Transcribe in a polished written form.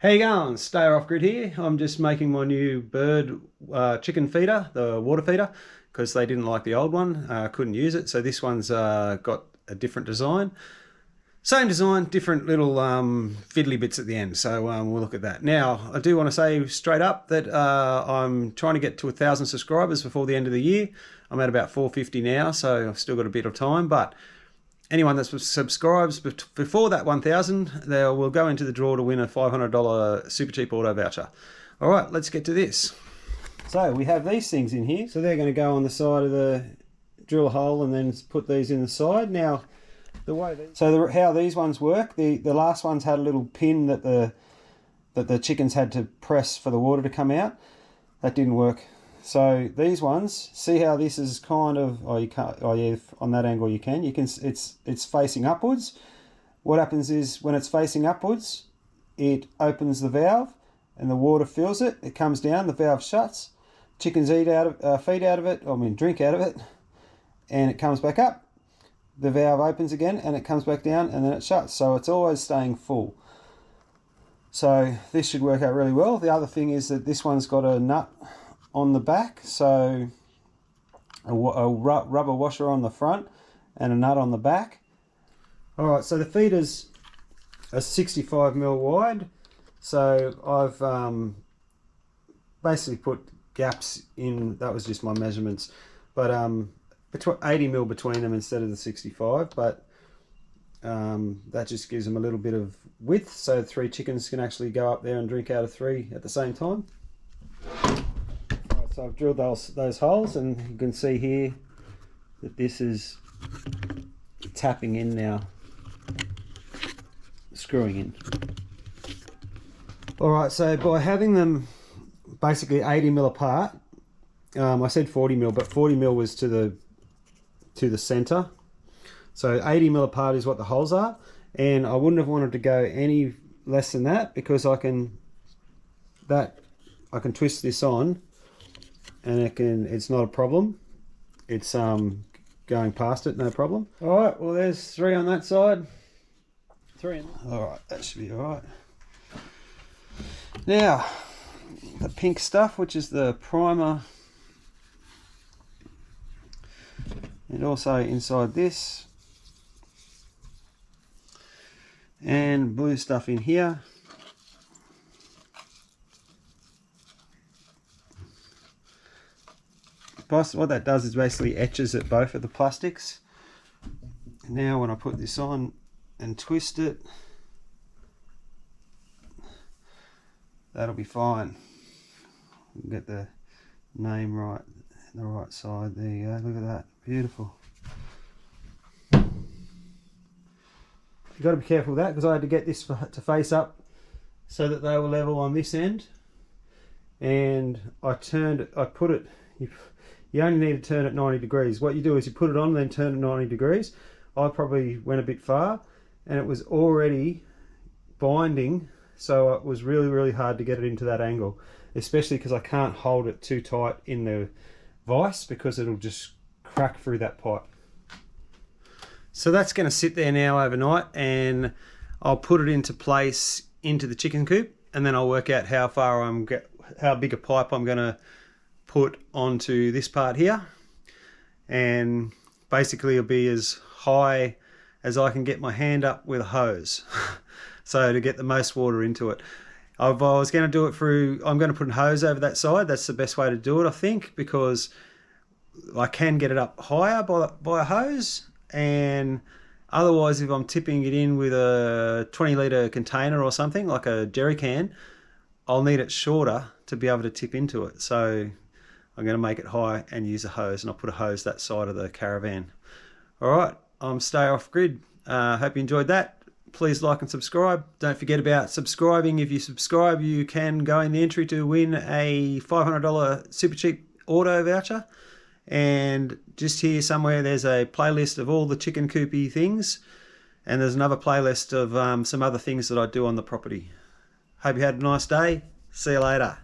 How you going? Stay off grid here. I'm just making my new bird chicken feeder, the water feeder, because they didn't like the old one. Couldn't use it. So this one's got a different design. Same design, different little fiddly bits at the end. So we'll look at that. Now, I do want to say straight up that I'm trying to get to 1,000 subscribers before the end of the year. I'm at about 450 now, so I've still got a bit of time, but anyone that subscribes before that 1,000, they will go into the draw to win a $500 super cheap auto voucher. All right, let's get to this. So we have these things in here. So they're going to go on the side of the drill hole and then put these in the side. Now, how these ones work, the last ones had a little pin that the chickens had to press for the water to come out. That didn't work. So these ones, see how this is kind of, oh you can't, oh yeah, on that angle you can, it's facing upwards. What happens is when it's facing upwards, it opens the valve and the water fills it, it comes down, the valve shuts, chickens feed out of it, drink out of it, and it comes back up. The valve opens again and it comes back down and then it shuts, so it's always staying full. So this should work out really well. The other thing is that this one's got a nut on the back, so a rubber washer on the front and a nut on the back. Alright, so the feeders are 65mm wide, so I've basically put gaps in, that was just my measurements, but between 80mm between them instead of the 65, but that just gives them a little bit of width so 3 chickens can actually go up there and drink out of 3 at the same time. So I've drilled those holes, and you can see here that this is tapping in now, screwing in. Alright, so by having them basically 80mm apart, I said 40mm, but 40mm was to the center. So 80mm apart is what the holes are, and I wouldn't have wanted to go any less than that because I can twist this on and it's not a problem. It's going past it, no problem. All right, well there's 3 on that side, 3 in there. All right, that should be all right. Now the pink stuff, which is the primer, and also inside this, and blue stuff in here. What that does is basically etches at both of the plastics. Now when I put this on and twist it, that'll be fine. Get the name right, the right side. There you go, look at that, beautiful. You've got to be careful with that because I had to get this to face up so that they were level on this end, and I put it, you only need to turn it 90 degrees. What you do is you put it on and then turn it 90 degrees. I probably went a bit far and it was already binding, so it was really hard to get it into that angle, especially because I can't hold it too tight in the vise because it'll just crack through that pipe. So that's going to sit there now overnight, and I'll put it into place into the chicken coop, and then I'll work out how big a pipe I'm going to put onto this part here, and basically it'll be as high as I can get my hand up with a hose so to get the most water into it. I was going to do it through, I'm going to put a hose over that side. That's the best way to do it, I think, because I can get it up higher by a hose, and otherwise if I'm tipping it in with a 20-litre container or something like a jerry can, I'll need it shorter to be able to tip into it. So I'm going to make it high and use a hose, and I'll put a hose that side of the caravan. All right, I'm Stay Off Grid. Hope you enjoyed that. Please like and subscribe. Don't forget about subscribing. If you subscribe, you can go in the entry to win a $500 super cheap auto voucher. And just here somewhere there's a playlist of all the chicken coopy things, and there's another playlist of some other things that I do on the property. Hope you had a nice day. See you later.